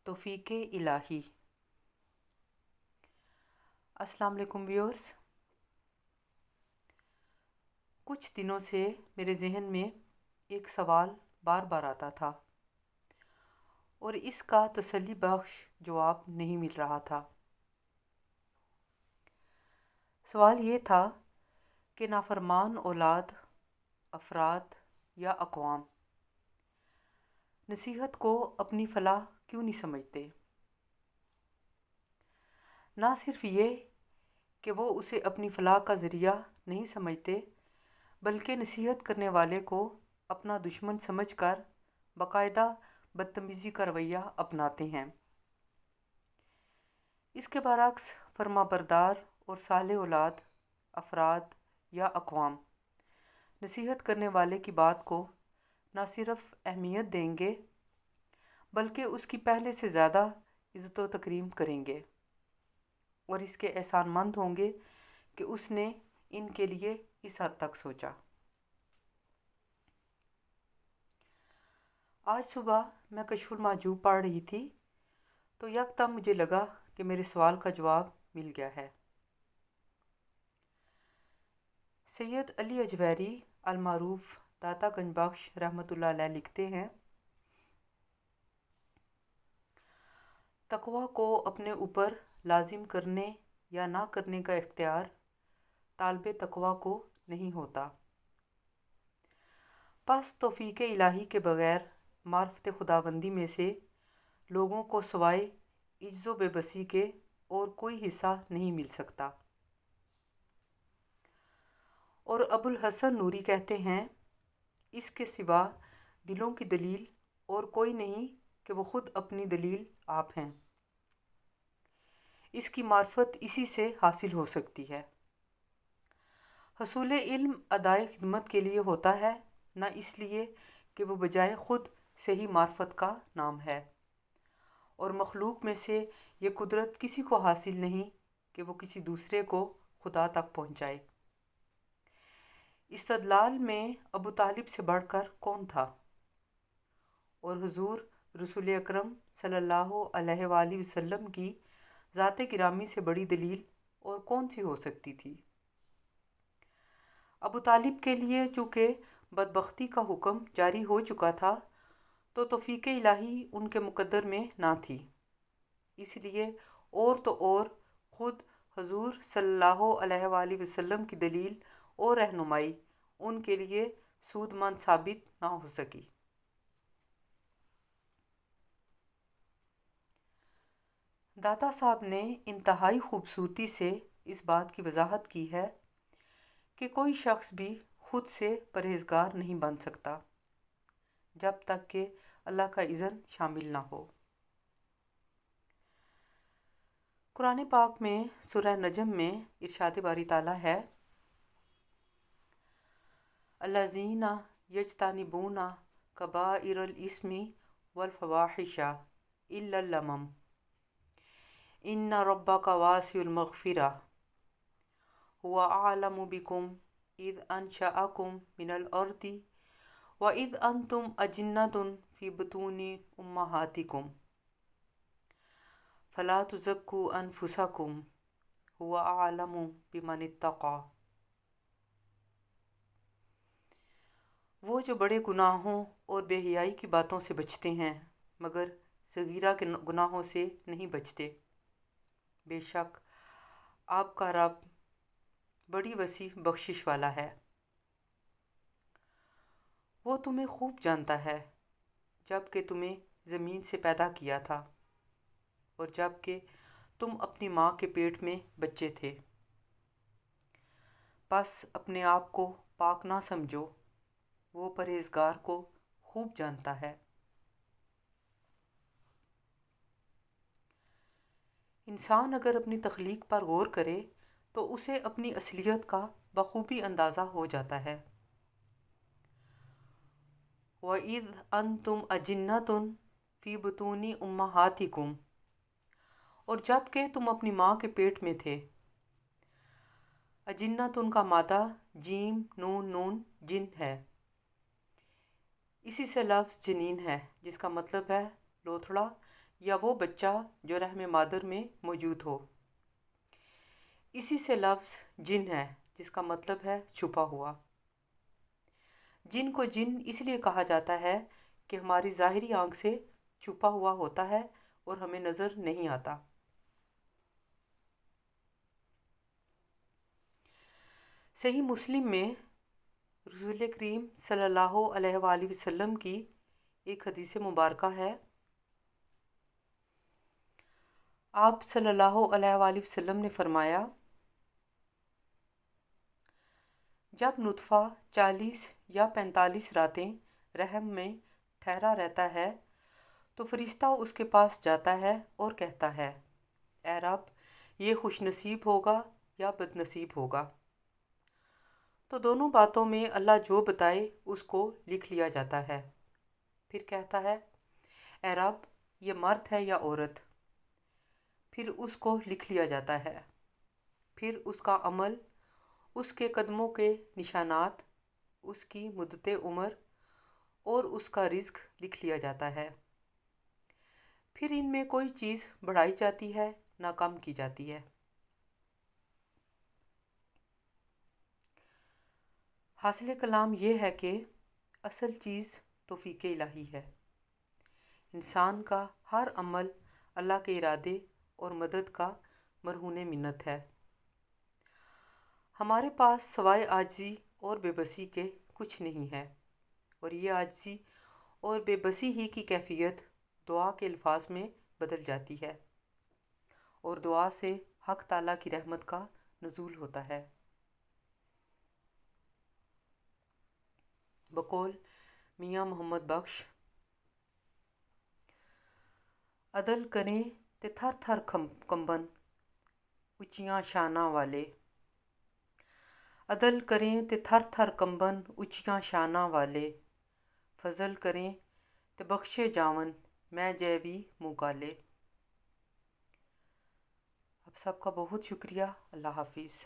توفیق الہی۔ السلام علیکم ویورز، کچھ دنوں سے میرے ذہن میں ایک سوال بار بار آتا تھا اور اس کا تسلی بخش جواب نہیں مل رہا تھا۔ سوال یہ تھا کہ نافرمان اولاد، افراد یا اقوام نصیحت کو اپنی فلاح کیوں نہیں سمجھتے؟ نہ صرف یہ کہ وہ اسے اپنی فلاح کا ذریعہ نہیں سمجھتے، بلکہ نصیحت کرنے والے کو اپنا دشمن سمجھ کر باقاعدہ بدتمیزی کا رویہ اپناتے ہیں۔ اس کے برعکس فرما بردار اور صالح اولاد، افراد یا اقوام نصیحت کرنے والے کی بات کو نہ صرف اہمیت دیں گے بلکہ اس کی پہلے سے زیادہ عزت و تکریم کریں گے اور اس کے احسان مند ہوں گے کہ اس نے ان کے لیے اس حد تک سوچا۔ آج صبح میں کشف المحجوب پڑھ رہی تھی تو یکدم مجھے لگا کہ میرے سوال کا جواب مل گیا ہے۔ سید علی اجویری المعروف داتا گنج بخش رحمۃ اللہ علیہ لکھتے ہیں، تقویٰ کو اپنے اوپر لازم کرنے یا نہ کرنے کا اختیار طالب تقویٰ کو نہیں ہوتا۔ پس توفیق الہی کے بغیر معرفت خداوندی میں سے لوگوں کو سوائے عجز و بے بسی کے اور کوئی حصہ نہیں مل سکتا۔ اور ابو الحسن نوری کہتے ہیں، اس کے سوا دلوں کی دلیل اور کوئی نہیں کہ وہ خود اپنی دلیل آپ ہیں۔ اس کی معرفت اسی سے حاصل ہو سکتی ہے۔ حصول علم ادائے خدمت کے لیے ہوتا ہے، نہ اس لیے کہ وہ بجائے خود صحیح معرفت کا نام ہے، اور مخلوق میں سے یہ قدرت کسی کو حاصل نہیں کہ وہ کسی دوسرے کو خدا تک پہنچائے۔ استدلال میں ابو طالب سے بڑھ کر کون تھا؟ اور حضور رسول اکرم صلی اللہ علیہ وآلہ وسلم کی ذات گرامی سے بڑی دلیل اور کون سی ہو سکتی تھی؟ ابو طالب کے لیے چونکہ بدبختی کا حکم جاری ہو چکا تھا تو توفیق الہی ان کے مقدر میں نہ تھی، اس لیے اور خود حضور صلی اللہ علیہ وآلہ وسلم کی دلیل اور رہنمائی ان کے لیے سود مند ثابت نہ ہو سکی۔ داتا صاحب نے انتہائی خوبصورتی سے اس بات کی وضاحت کی ہے کہ کوئی شخص بھی خود سے پرہیزگار نہیں بن سکتا جب تک کہ اللہ کا اذن شامل نہ ہو۔ قرآن پاک میں سورہ نجم میں ارشاد باری تعالیٰ ہے، الذین یجتنبون کبائر الاسم والفواحش الا اللمم ان ربک واسع المغفرہ هو اعلم بکم اذ انشأکم من الارض واذ انتم اجنۃ فی بطون امہاتکم فلا تزکوا انفسکم هو اعلم بمن اتقی۔ وہ جو بڑے گناہوں اور بے حیائی کی باتوں سے بچتے ہیں مگر صغیرہ کے گناہوں سے نہیں بچتے، بے شک آپ کا رب بڑی وسیع بخشش والا ہے۔ وہ تمہیں خوب جانتا ہے جب کہ تمہیں زمین سے پیدا کیا تھا اور جب کہ تم اپنی ماں کے پیٹ میں بچے تھے، بس اپنے آپ کو پاک نہ سمجھو، وہ پرہیزگار کو خوب جانتا ہے۔ انسان اگر اپنی تخلیق پر غور کرے تو اسے اپنی اصلیت کا بخوبی اندازہ ہو جاتا ہے۔ وَإِذْ أَنْتُمْ أَجِنَّةٌ فِي بُطُونِ أُمَّهَاتِكُمْ، اور جب کہ تم اپنی ماں کے پیٹ میں تھے۔ اجنتن کا مادہ جیم نون نون جن ہے، اسی سے لفظ جنین ہے جس کا مطلب ہے لوتھڑا یا وہ بچہ جو رحم مادر میں موجود ہو۔ اسی سے لفظ جن ہے، جس کا مطلب ہے چھپا ہوا۔ جن کو جن اس لیے کہا جاتا ہے کہ ہماری ظاہری آنکھ سے چھپا ہوا ہوتا ہے اور ہمیں نظر نہیں آتا۔ صحیح مسلم میں رسول کریم صلی اللہ علیہ وآلہ وسلم کی ایک حدیث مبارکہ ہے۔ آپ صلی اللہ علیہ وآلہ وسلم نے فرمایا، جب نطفہ 40 یا 45 راتیں رحم میں ٹھہرا رہتا ہے تو فرشتہ اس کے پاس جاتا ہے اور کہتا ہے، اے رب، یہ خوش نصیب ہوگا یا بد نصیب ہوگا؟ تو دونوں باتوں میں اللہ جو بتائے اس کو لکھ لیا جاتا ہے۔ پھر کہتا ہے، اے رب، یہ مرد ہے یا عورت؟ پھر اس کو لکھ لیا جاتا ہے۔ پھر اس کا عمل، اس کے قدموں کے نشانات، اس کی مدت عمر اور اس کا رزق لکھ لیا جاتا ہے۔ پھر ان میں کوئی چیز بڑھائی جاتی ہے نہ کم کی جاتی ہے۔ حاصل کلام یہ ہے کہ اصل چیز توفیق الہی ہے۔ انسان کا ہر عمل اللہ کے ارادے اور مدد کا مرہون منت ہے۔ ہمارے پاس سوائے عاجزی اور بے بسی کے کچھ نہیں ہے، اور یہ عاجزی اور بے بسی ہی کی کیفیت دعا کے الفاظ میں بدل جاتی ہے، اور دعا سے حق تعالیٰ کی رحمت کا نزول ہوتا ہے۔ بقول میاں محمد بخش، عدل کریں تے تھر تھر کمبن اچیاں شاناں والے۔ عدل کریں تے تھر تھر کمبن اچیاں شاناں والے، فضل کریں تے بخشے جاون میں جے وی مقالے۔ آپ سب کا بہت شکریہ۔ اللہ حافظ۔